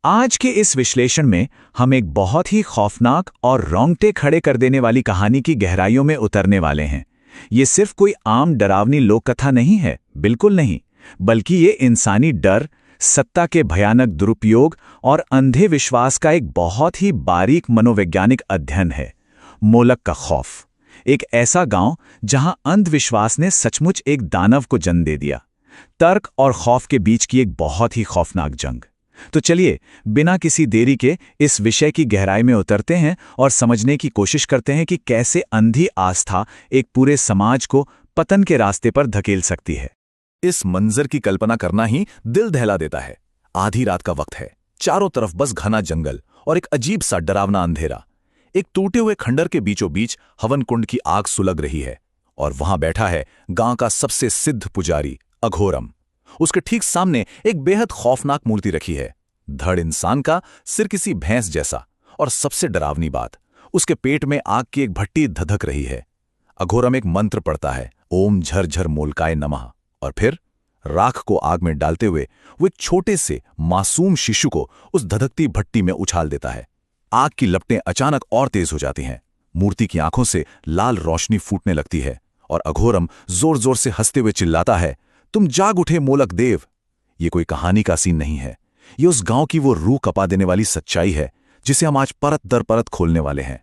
आज के इस विश्लेषण में हम एक बहुत ही खौफनाक और रोंगटे खड़े कर देने वाली कहानी की गहराइयों में उतरने वाले हैं। ये सिर्फ कोई आम डरावनी लोक कथा नहीं है, बिल्कुल नहीं, बल्कि ये इंसानी डर, सत्ता के भयानक दुरुपयोग और अंधे विश्वास का एक बहुत ही बारीक मनोवैज्ञानिक अध्ययन है। मोलक का खौफ, एक ऐसा गांव जहां अंधविश्वास ने सचमुच एक दानव को जन्म दे दिया। तर्क और खौफ के बीच की एक बहुत ही खौफनाक जंग। तो चलिए, बिना किसी देरी के इस विषय की गहराई में उतरते हैं और समझने की कोशिश करते हैं कि कैसे अंधी आस्था एक पूरे समाज को पतन के रास्ते पर धकेल सकती है। इस मंजर की कल्पना करना ही दिल दहला देता है। आधी रात का वक्त है, चारों तरफ बस घना जंगल और एक अजीब सा डरावना अंधेरा। एक टूटे हुए खंडर के बीचों बीच हवन कुंड की आग सुलग रही है और वहां बैठा है गांव का सबसे सिद्ध पुजारी अघोरम। उसके ठीक सामने एक बेहद खौफनाक मूर्ति रखी है, धड़ इंसान का, सिर किसी भैंस जैसा, और सबसे डरावनी बात, उसके पेट में आग की एक भट्टी धधक रही है। अघोरम एक मंत्र पढ़ता है, ओम झरझर मोलकाय नमः, और फिर राख को आग में डालते हुए वो एक छोटे से मासूम शिशु को उस धधकती भट्टी में उछाल देता है। आग की लपटें अचानक और तेज हो जाती हैं, मूर्ति की आंखों से लाल रोशनी फूटने लगती है और अघोरम जोर जोर से हंसते हुए चिल्लाता है, तुम जाग उठे मोलक देव। ये कोई कहानी का सीन नहीं है, ये उस गांव की वो रूह कपा देने वाली सच्चाई है जिसे हम आज परत दर परत खोलने वाले हैं।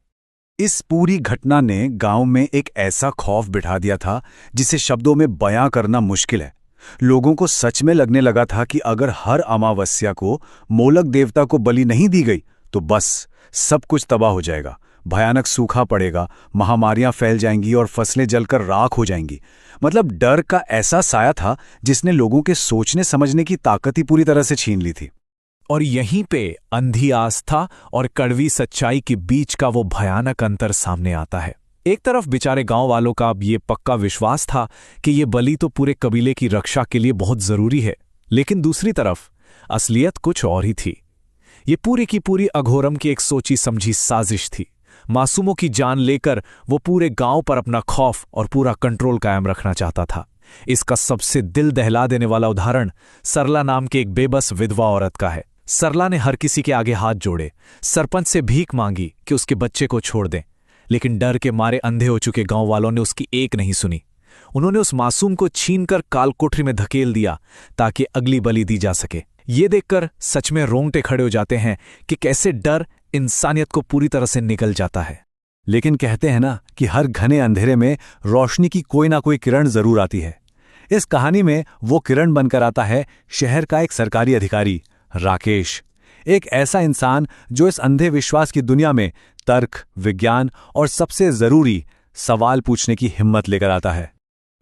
इस पूरी घटना ने गांव में एक ऐसा खौफ बिठा दिया था जिसे शब्दों में बयां करना मुश्किल है। लोगों को सच में लगने लगा था कि अगर हर अमावस्या को मोलक देवता को बलि नहीं दी गई तो बस सब कुछ तबाह हो जाएगा। भयानक सूखा पड़ेगा, महामारियां फैल जाएंगी और फसलें जलकर राख हो जाएंगी। मतलब डर का ऐसा साया था जिसने लोगों के सोचने समझने की ताकत ही पूरी तरह से छीन ली थी। और यहीं पे अंधी आस्था और कड़वी सच्चाई के बीच का वो भयानक अंतर सामने आता है। एक तरफ बेचारे गांव वालों का अब ये पक्का विश्वास था कि ये बलि तो पूरे कबीले की रक्षा के लिए बहुत जरूरी है, लेकिन दूसरी तरफ असलियत कुछ और ही थी। ये पूरी की पूरी अघोरम की एक सोची समझी साजिश थी। मासूमों की जान लेकर वो पूरे गांव पर अपना खौफ और पूरा कंट्रोल कायम रखना चाहता था। इसका सबसे दिल दहला देने वाला उदाहरण सरला नाम के एक बेबस विधवा औरत का है। सरला ने हर किसी के आगे हाथ जोड़े, सरपंच से भीख मांगी कि उसके बच्चे को छोड़ दें, लेकिन डर के मारे अंधे हो चुके गांव वालों ने उसकी एक नहीं सुनी। उन्होंने उस मासूम को छीनकर काल कोठरी में धकेल दिया ताकि अगली बलि दी जा सके। ये देखकर सच में रोंगटे खड़े हो जाते हैं कि कैसे डर इंसानियत को पूरी तरह से निगल जाता है। लेकिन कहते हैं ना कि हर घने अंधेरे में रोशनी की कोई ना कोई किरण जरूर आती है। इस कहानी में वो किरण बनकर आता है शहर का एक सरकारी अधिकारी राकेश, एक ऐसा इंसान जो इस अंधे विश्वास की दुनिया में तर्क, विज्ञान और सबसे जरूरी सवाल पूछने की हिम्मत लेकर आता है।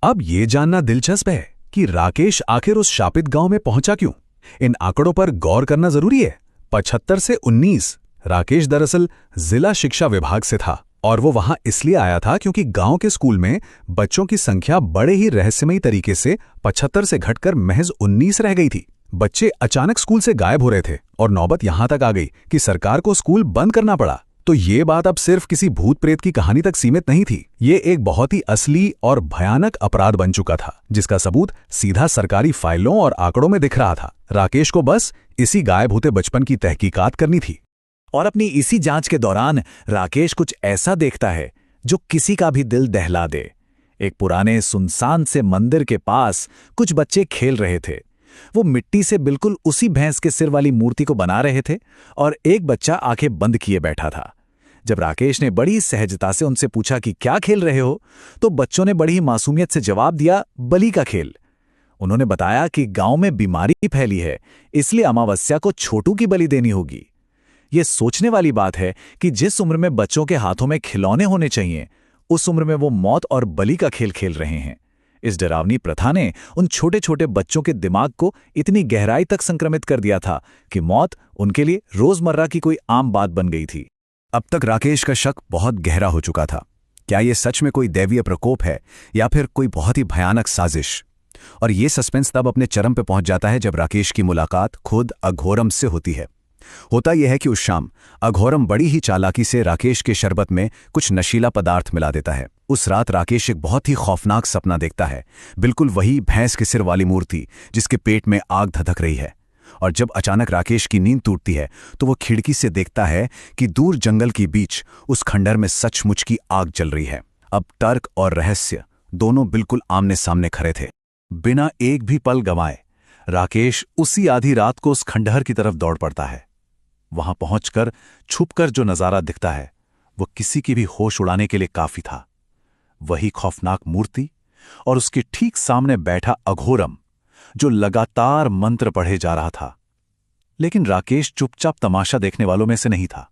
अब ये जानना दिलचस्प है कि राकेश आखिर उस शापित गांव में पहुंचा क्यों। इन आंकड़ों पर गौर करना जरूरी है। 75 से 19। राकेश दरअसल जिला शिक्षा विभाग से था और वो वहां इसलिए आया था क्योंकि गांव के स्कूल में बच्चों की संख्या बड़े ही रहस्यमयी तरीके से 75 से घटकर महज 19 रह गई थी। बच्चे अचानक स्कूल से गायब हो रहे थे और नौबत यहां तक आ गई कि सरकार को स्कूल बंद करना पड़ा। तो ये बात अब सिर्फ किसी भूत प्रेत की कहानी तक सीमित नहीं थी। ये एक बहुत ही असली और भयानक अपराध बन चुका था जिसका सबूत सीधा सरकारी फाइलों और आंकड़ों में दिख रहा था। राकेश को बस इसी गायब होते बचपन की तहकीकात करनी थी। और अपनी इसी जांच के दौरान राकेश कुछ ऐसा देखता है जो किसी का भी दिल दहला दे। एक पुराने सुनसान से मंदिर के पास कुछ बच्चे खेल रहे थे। वो मिट्टी से बिल्कुल उसी भैंस के सिर वाली मूर्ति को बना रहे थे और एक बच्चा आंखें बंद किए बैठा था। जब राकेश ने बड़ी सहजता से उनसे पूछा कि क्या खेल रहे हो, तो बच्चों ने बड़ी ही मासूमियत से जवाब दिया, बलि का खेल। उन्होंने बताया कि गांव में बीमारी फैली है, इसलिए अमावस्या को छोटू की बलि देनी होगी। ये सोचने वाली बात है कि जिस उम्र में बच्चों के हाथों में खिलौने होने चाहिए, उस उम्र में वो मौत और बलि का खेल खेल रहे हैं। इस डरावनी प्रथा ने उन छोटे छोटे बच्चों के दिमाग को इतनी गहराई तक संक्रमित कर दिया था कि मौत उनके लिए रोजमर्रा की कोई आम बात बन गई थी। अब तक राकेश का शक बहुत गहरा हो चुका था। क्या ये सच में कोई दैवीय प्रकोप है या फिर कोई बहुत ही भयानक साजिश? और ये सस्पेंस तब अपने चरम पे पहुंच जाता है जब राकेश की मुलाकात खुद अघोरम से होती है। होता यह है कि उस शाम अघोरम बड़ी ही चालाकी से राकेश के शरबत में कुछ नशीला पदार्थ मिला देता है। उस रात राकेश एक बहुत ही खौफनाक सपना देखता है, बिल्कुल वही भैंस के सिर वाली मूर्ति जिसके पेट में आग धधक रही है। और जब अचानक राकेश की नींद टूटती है तो वो खिड़की से देखता है कि दूर जंगल के बीच उस खंडहर में सचमुच की आग जल रही है। अब तर्क और रहस्य दोनों बिल्कुल आमने सामने खड़े थे। बिना एक भी पल गंवाए राकेश उसी आधी रात को उस खंडहर की तरफ दौड़ पड़ता है। वहां पहुंचकर छुपकर जो नजारा दिखता है वो किसी की भी होश उड़ाने के लिए काफी था। वही खौफनाक मूर्ति और उसके ठीक सामने बैठा अघोरम जो लगातार मंत्र पढ़े जा रहा था। लेकिन राकेश चुपचाप तमाशा देखने वालों में से नहीं था।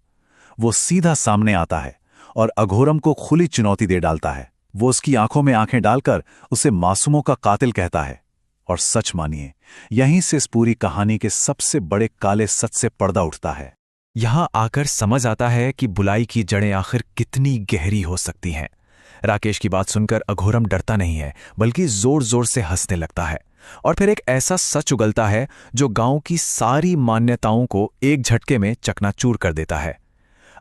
वो सीधा सामने आता है और अघोरम को खुली चुनौती दे डालता है। वो उसकी आंखों में आंखें डालकर उसे मासूमों का कातिल कहता है। और सच मानिए, यहीं से इस पूरी कहानी के सबसे बड़े काले सच से पर्दा उठता है। यहां आकर समझ आता है कि बुलाई की जड़ें आखिर कितनी गहरी हो सकती हैं। राकेश की बात सुनकर अघोरम डरता नहीं है, बल्कि जोर जोर से हंसने लगता है। और फिर एक ऐसा सच उगलता है जो गांव की सारी मान्यताओं को एक झटके में चकनाचूर कर देता है।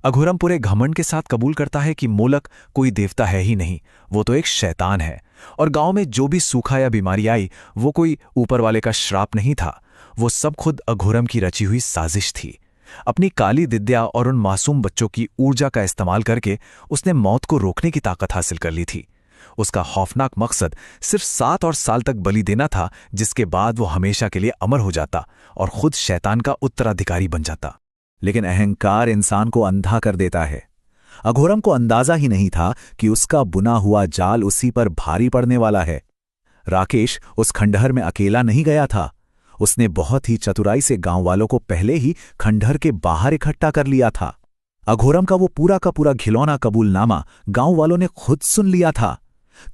अघोरम पूरे घमंड के साथ कबूल करता है कि मोलक कोई देवता है ही नहीं, वो तो एक शैतान है। और गांव में जो भी सूखा या बीमारी आई वो कोई ऊपर वाले का श्राप नहीं था, वो सब खुद अघोरम की रची हुई साजिश थी। अपनी काली विद्या और उन मासूम बच्चों की ऊर्जा का इस्तेमाल करके उसने मौत को रोकने की ताकत हासिल कर ली थी। उसका खौफनाक मकसद सिर्फ 7 और साल तक बलि देना था, जिसके बाद वो हमेशा के लिए अमर हो जाता और खुद शैतान का उत्तराधिकारी बन जाता। लेकिन अहंकार इंसान को अंधा कर देता है। अघोरम को अंदाजा ही नहीं था कि उसका बुना हुआ जाल उसी पर भारी पड़ने वाला है। राकेश उस खंडहर में अकेला नहीं गया था। उसने बहुत ही चतुराई से गांव वालों को पहले ही खंडहर के बाहर इकट्ठा कर लिया था। अघोरम का वो पूरा का पूरा घिनौना कबूलनामा गांव वालों ने खुद सुन लिया था।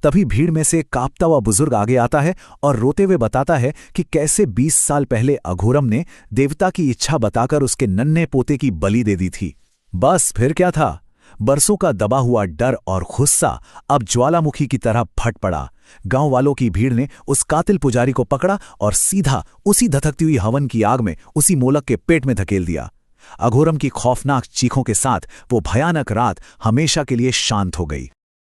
तभी भीड़ में से कांपता हुआ बुजुर्ग आगे आता है और रोते हुए बताता है कि कैसे 20 साल पहले अघोरम ने देवता की इच्छा बताकर उसके नन्हे पोते की बलि दे दी थी। बस फिर क्या था, बरसों का दबा हुआ डर और गुस्सा अब ज्वालामुखी की तरह फट पड़ा। गांव वालों की भीड़ ने उस कातिल पुजारी को पकड़ा और सीधा उसी धधकती हुई हवन की आग में उसी मोलक के पेट में धकेल दिया। अघोरम की खौफनाक चीखों के साथ वो भयानक रात हमेशा के लिए शांत हो गई।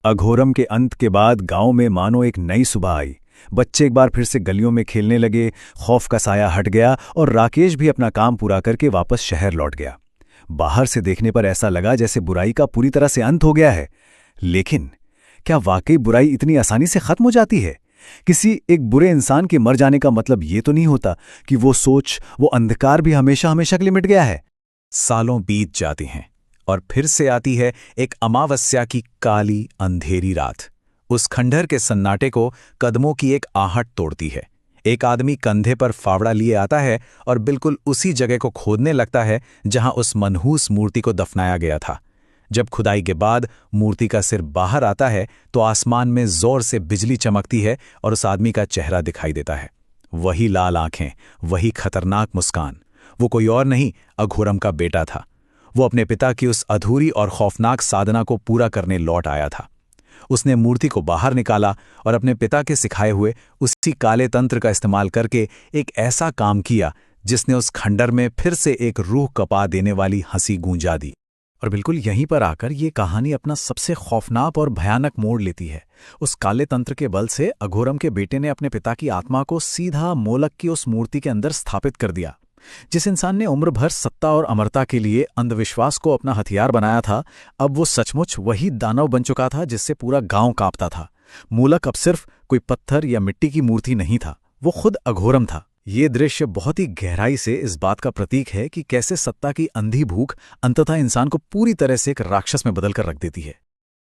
अघोरम के अंत के बाद गांव में मानो एक नई सुबह आई। बच्चे एक बार फिर से गलियों में खेलने लगे, खौफ का साया हट गया और राकेश भी अपना काम पूरा करके वापस शहर लौट गया। बाहर से देखने पर ऐसा लगा जैसे बुराई का पूरी तरह से अंत हो गया है। लेकिन क्या वाकई बुराई इतनी आसानी से खत्म हो जाती है? किसी एक बुरे इंसान के मर जाने का मतलब ये तो नहीं होता कि वो सोच, वो अंधकार भी हमेशा हमेशा के लिए मिट गया है। सालों बीत जाती हैं और फिर से आती है एक अमावस्या की काली अंधेरी रात। उस खंडहर के सन्नाटे को कदमों की एक आहट तोड़ती है। एक आदमी कंधे पर फावड़ा लिए आता है और बिल्कुल उसी जगह को खोदने लगता है जहां उस मनहूस मूर्ति को दफनाया गया था। जब खुदाई के बाद मूर्ति का सिर बाहर आता है तो आसमान में जोर से बिजली चमकती है और उस आदमी का चेहरा दिखाई देता है। वही लाल आंखें, वही खतरनाक मुस्कान। वो कोई और नहीं, अघोरम का बेटा था। वो अपने पिता की उस अधूरी और खौफनाक साधना को पूरा करने लौट आया था। उसने मूर्ति को बाहर निकाला और अपने पिता के सिखाए हुए उसी काले तंत्र का इस्तेमाल करके एक ऐसा काम किया जिसने उस खंडहर में फिर से एक रूह कपा देने वाली हंसी गूंजा दी। और बिल्कुल यहीं पर आकर ये कहानी अपना सबसे खौफनाक और भयानक मोड़ लेती है। उस काले तंत्र के बल से अघोरम के बेटे ने अपने पिता की आत्मा को सीधा मोलक की उस मूर्ति के अंदर स्थापित कर दिया। जिस इंसान ने उम्र भर सत्ता और अमरता के लिए अंधविश्वास को अपना हथियार बनाया था, अब वो सचमुच वही दानव बन चुका था जिससे पूरा गांव कांपता था। मोलक अब सिर्फ कोई पत्थर या मिट्टी की मूर्ति नहीं था, वो खुद अघोरम था। ये दृश्य बहुत ही गहराई से इस बात का प्रतीक है कि कैसे सत्ता की अंधी भूख अंततः इंसान को पूरी तरह से एक राक्षस में बदल कर रख देती है।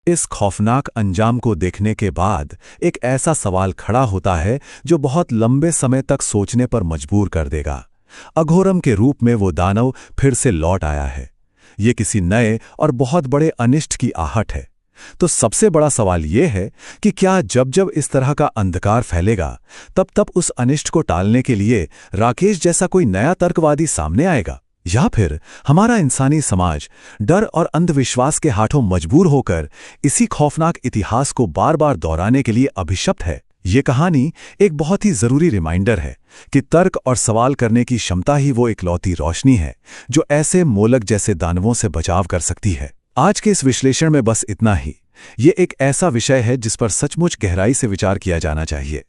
इस खौफनाक अंजाम को देखने के बाद एक ऐसा सवाल खड़ा होता है जो बहुत लंबे समय तक सोचने पर मजबूर कर देगा। अघोरम के रूप में वो दानव फिर से लौट आया है। ये किसी नए और बहुत बड़े अनिष्ट की आहट है। तो सबसे बड़ा सवाल ये है कि क्या जब जब इस तरह का अंधकार फैलेगा तब तब उस अनिष्ट को टालने के लिए राकेश जैसा कोई नया तर्कवादी सामने आएगा, या फिर हमारा इंसानी समाज डर और अंधविश्वास के हाथों मजबूर होकर इसी खौफनाक इतिहास को बार बार दोहराने के लिए अभिशप्त है। ये कहानी एक बहुत ही जरूरी रिमाइंडर है कि तर्क और सवाल करने की क्षमता ही वो इकलौती रोशनी है जो ऐसे मोलक जैसे दानवों से बचाव कर सकती है। आज के इस विश्लेषण में बस इतना ही। ये एक ऐसा विषय है जिस पर सचमुच गहराई से विचार किया जाना चाहिए।